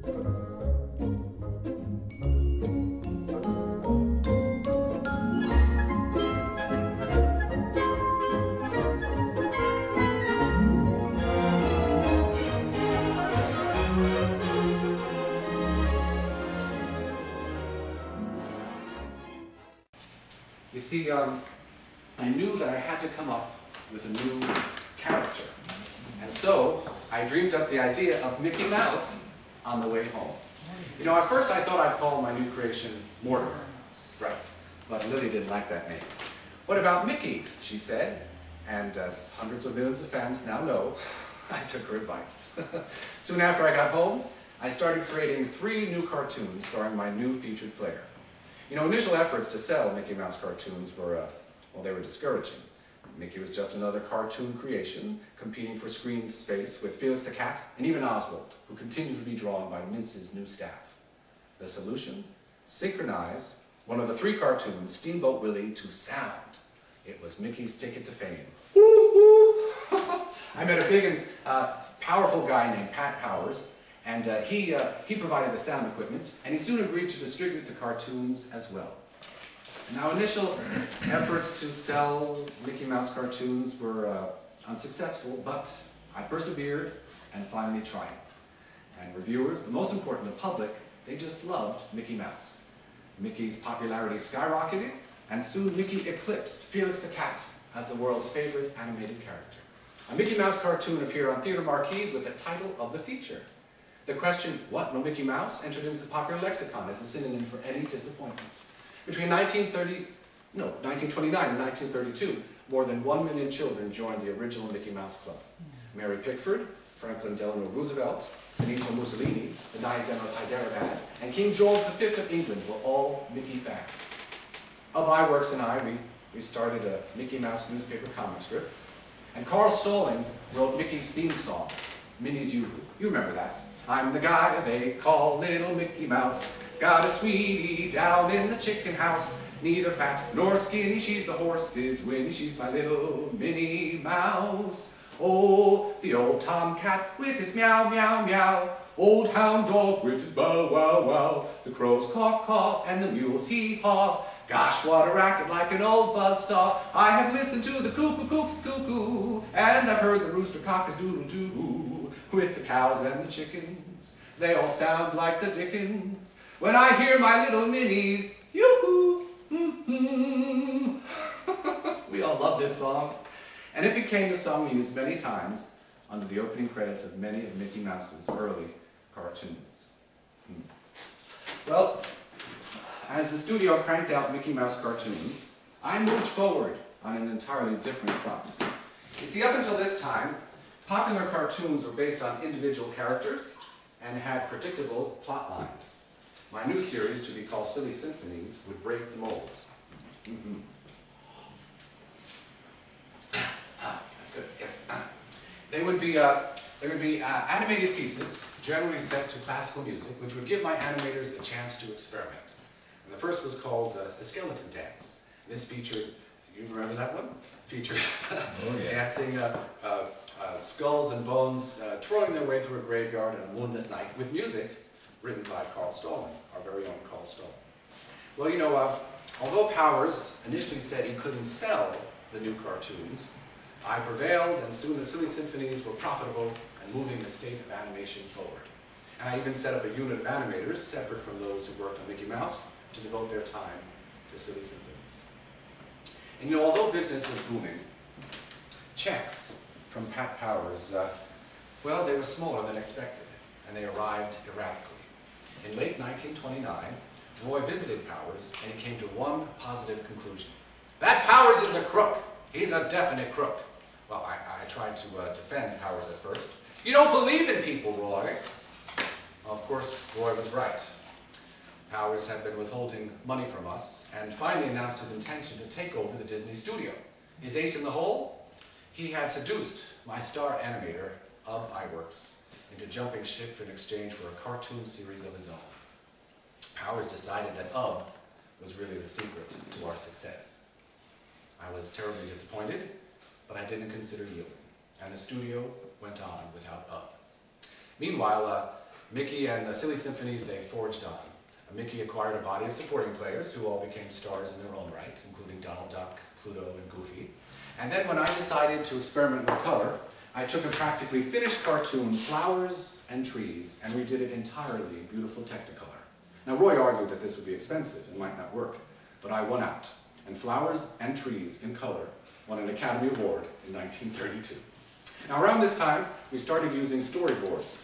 You see, I knew that I had to come up with a new character. And so I dreamed up the idea of Mickey Mouse on the way home. You know, at first I thought I'd call my new creation Mortimer. Right. But Lily didn't like that name. What about Mickey? She said. And as hundreds of millions of fans now know, I took her advice. Soon after I got home, I started creating 3 new cartoons starring my new featured player. You know, initial efforts to sell Mickey Mouse cartoons were, well, they were discouraging. Mickey was just another cartoon creation, competing for screen space with Felix the Cat and even Oswald, who continues to be drawn by Mince's new staff. The solution? Synchronize one of the 3 cartoons, Steamboat Willie, to sound. It was Mickey's ticket to fame. I met a big and powerful guy named Pat Powers, and he provided the sound equipment, and he soon agreed to distribute the cartoons as well. Now, initial efforts to sell Mickey Mouse cartoons were unsuccessful, but I persevered and finally triumphed. And reviewers, but most important, the public, they just loved Mickey Mouse. Mickey's popularity skyrocketed, and soon Mickey eclipsed Felix the Cat as the world's favorite animated character. A Mickey Mouse cartoon appeared on theater marquees with the title of the feature. The question, "What, no Mickey Mouse?" entered into the popular lexicon as a synonym for any disappointment. Between 1929 and 1932, more than 1 million children joined the original Mickey Mouse Club. Mary Pickford, Franklin Delano Roosevelt, Benito Mussolini, the Nizam of Hyderabad, and King George V of England were all Mickey fans. Ub Iwerks and I, we started a Mickey Mouse newspaper comic strip, and Carl Stalling wrote Mickey's theme song, Minnie's Yoo-Hoo. You remember that. I'm the guy they call Little Mickey Mouse. Got a sweetie down in the chicken house. Neither fat nor skinny, she's the horse's Winnie. She's my little Minnie Mouse. Oh, the old tomcat with his meow, meow, meow. Old hound dog with his bow, wow, wow. The crows caw, caw, and the mules hee-haw. Gosh, what a racket like an old buzzsaw. I have listened to the cuckoo, cooks, cuckoo, and I've heard the rooster cock his doodle-doo. With the cows and the chickens, they all sound like the dickens. When I hear my little Minnies, yoo-hoo, mm-hmm. We all love this song. And it became the song used many times under the opening credits of many of Mickey Mouse's early cartoons. Well, as the studio cranked out Mickey Mouse cartoons, I moved forward on an entirely different front. You see, up until this time, popular cartoons were based on individual characters and had predictable plot lines. My new series, to be called Silly Symphonies, would break the mold. That's good, yes. They would be animated pieces, generally set to classical music, which would give my animators the chance to experiment. And the first was called The Skeleton Dance. This featured, you remember that one? Featured dancing skulls and bones twirling their way through a graveyard on a moonlit night with music written by Carl Stalling, our very own Carl Stalling. Well, you know, although Powers initially said he couldn't sell the new cartoons, I prevailed, and soon the Silly Symphonies were profitable and moving the state of animation forward. And I even set up a unit of animators, separate from those who worked on Mickey Mouse, to devote their time to Silly Symphonies. And you know, although business was booming, checks from Pat Powers, well, they were smaller than expected, and they arrived erratically. In late 1929, Roy visited Powers, and he came to one positive conclusion. That Powers is a crook. He's a definite crook. Well, I tried to defend Powers at first. You don't believe in people, Roy. Well, of course, Roy was right. Powers had been withholding money from us, and finally announced his intention to take over the Disney studio. His ace in the hole? He had seduced my star animator, Ub Iwerks, into jumping ship in exchange for a cartoon series of his own. Powers decided that Ub was really the secret to our success. I was terribly disappointed, but I didn't consider yielding, and the studio went on without Ub. Meanwhile, Mickey and the Silly Symphonies, they forged on. Mickey acquired a body of supporting players who all became stars in their own right, including Donald Duck, Pluto, and Goofy. And then when I decided to experiment with color, I took a practically finished cartoon, Flowers and Trees, and redid it entirely in beautiful Technicolor. Now Roy argued that this would be expensive and might not work, but I won out, and Flowers and Trees in color won an Academy Award in 1932. Now around this time, we started using storyboards.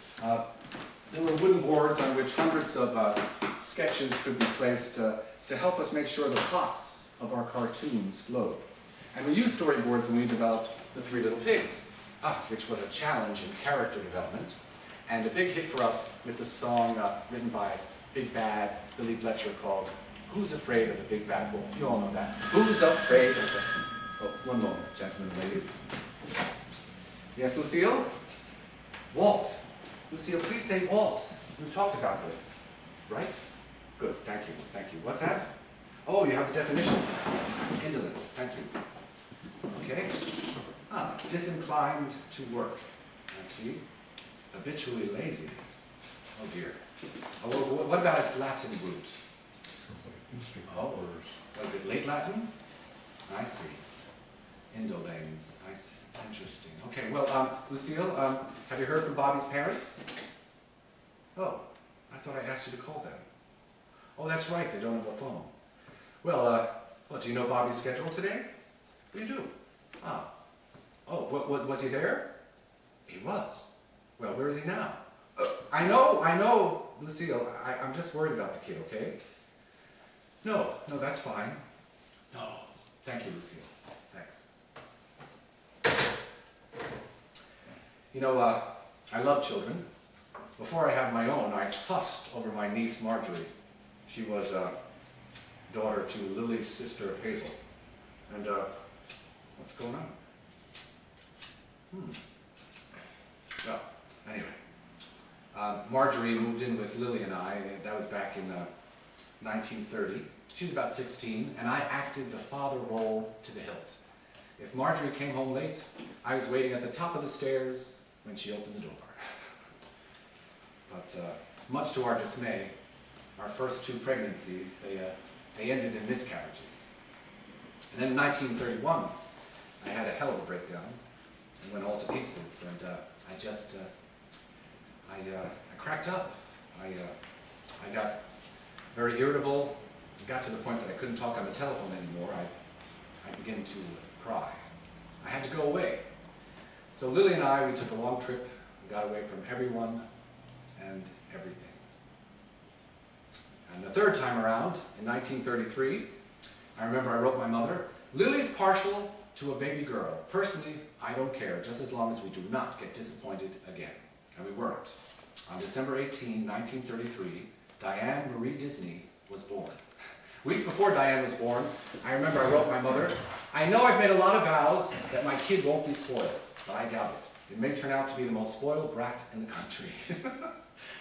There were wooden boards on which hundreds of sketches could be placed to help us make sure the plots of our cartoons flowed. And we used storyboards when we developed The Three Little Pigs, which was a challenge in character development, and a big hit for us with the song written by Big Bad Billy Bletcher called Who's Afraid of the Big Bad Wolf? You all know that. Who's afraid of the... Oh, one moment, gentlemen and ladies. Yes, Lucille? Walt. Lucille, please say Walt. We've talked about this, right? Good, thank you, thank you. What's that? Oh, you have the definition. Indolent, thank you. Okay. Disinclined to work. I see. Habitually lazy. Oh dear. Oh, well, what about its Latin root? Oh, was it late Latin? I see. Indolens. I see. It's interesting. Okay, well, Lucille, have you heard from Bobby's parents? Oh, I thought I asked you to call them. Oh, that's right, they don't have a phone. Well, do you know Bobby's schedule today? You do? Ah. Oh, was he there? He was. Well, where is he now? I know, Lucille, I'm just worried about the kid, okay? No, that's fine. No, thank you, Lucille. Thanks. You know, I love children. Before I had my own, I fussed over my niece Marjorie. She was daughter to Lily's sister Hazel. And what's going on? Well, anyway. Marjorie moved in with Lily and I. That was back in 1930. She's about 16, and I acted the father role to the hilt. If Marjorie came home late, I was waiting at the top of the stairs when she opened the door. But much to our dismay, our first two pregnancies, they ended in miscarriages. And then in 1931, I had a hell of a breakdown and went all to pieces, and I cracked up. I got very irritable. It got to the point that I couldn't talk on the telephone anymore. I began to cry. I had to go away. So Lily and I, we took a long trip and got away from everyone and everything. And the third time around, in 1933, I remember I wrote my mother, Lily's partial to a baby girl. Personally, I don't care, just as long as we do not get disappointed again. And we weren't. On December 18, 1933, Diane Marie Disney was born. Weeks before Diane was born, I remember I wrote my mother, I know I've made a lot of vows that my kid won't be spoiled, but I doubt it. It may turn out to be the most spoiled brat in the country.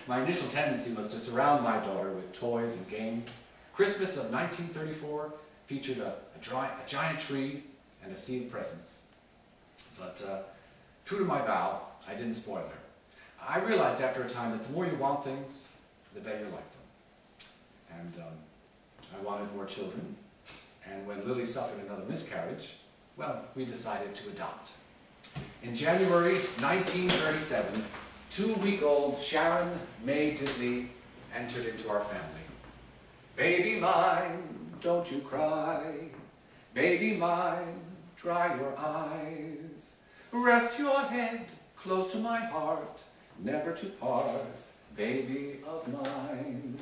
My initial tendency was to surround my daughter with toys and games. Christmas of 1934 featured a giant tree and a sea of presents. But true to my vow, I didn't spoil her. I realized after a time that the more you want things, the better you like them. And I wanted more children. And when Lily suffered another miscarriage, well, we decided to adopt. In January 1937, 2-week-old Sharon May Disney entered into our family. Baby mine, don't you cry. Baby mine, dry your eyes. Rest your head close to my heart, never to part, baby of mine.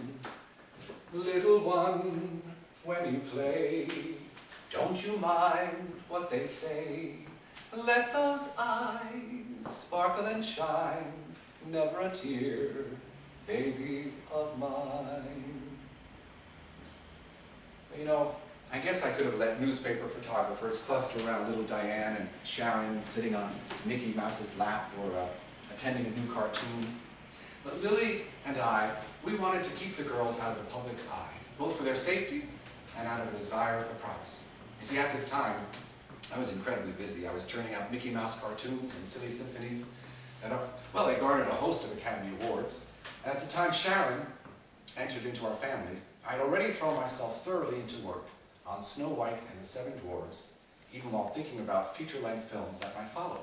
Little one, when you play, don't you mind what they say. Let those eyes sparkle and shine, never a tear, baby of mine. You know, I guess I could have let newspaper photographers cluster around little Diane and Sharon sitting on Mickey Mouse's lap or attending a new cartoon. But Lily and I, we wanted to keep the girls out of the public's eye, both for their safety and out of a desire for privacy. You see, at this time, I was incredibly busy. I was turning out Mickey Mouse cartoons and silly symphonies that, well, they garnered a host of Academy Awards. At the time Sharon entered into our family, I had already thrown myself thoroughly into work on Snow White and the Seven Dwarfs, even while thinking about feature-length films that might follow.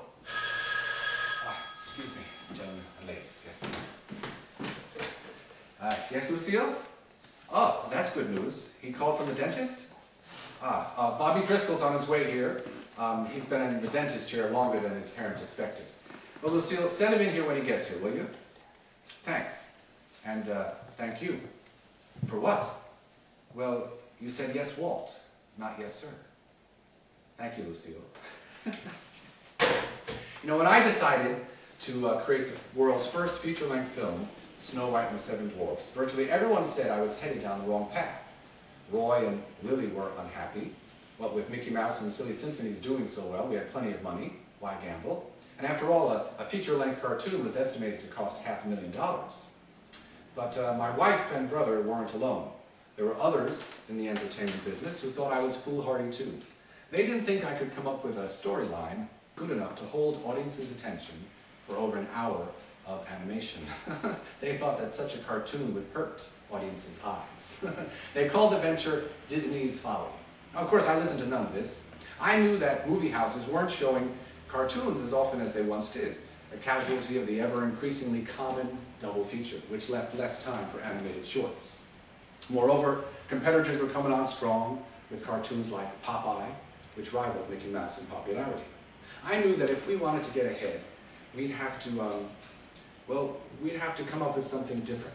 Excuse me, gentlemen and ladies, yes. Yes, Lucille? Oh, that's good news. He called from the dentist? Bobby Driscoll's on his way here. He's been in the dentist chair longer than his parents expected. Well, Lucille, send him in here when he gets here, will you? Thanks. And thank you. For what? Well, you said yes, Walt, not yes, sir. Thank you, Lucille. You know, when I decided to create the world's first feature-length film, Snow White and the Seven Dwarfs, virtually everyone said I was headed down the wrong path. Roy and Lily were unhappy. What with Mickey Mouse and the Silly Symphonies doing so well, we had plenty of money. Why gamble? And after all, a feature-length cartoon was estimated to cost $500,000. But my wife and brother weren't alone. There were others in the entertainment business who thought I was foolhardy too. They didn't think I could come up with a storyline good enough to hold audiences' attention for over an hour of animation. They thought that such a cartoon would hurt audiences' eyes. They called the venture Disney's Folly. Now, of course, I listened to none of this. I knew that movie houses weren't showing cartoons as often as they once did, a casualty of the ever-increasingly common double feature, which left less time for animated shorts. Moreover, competitors were coming on strong with cartoons like Popeye, which rivaled Mickey Mouse in popularity. I knew that if we wanted to get ahead, we'd have to come up with something different.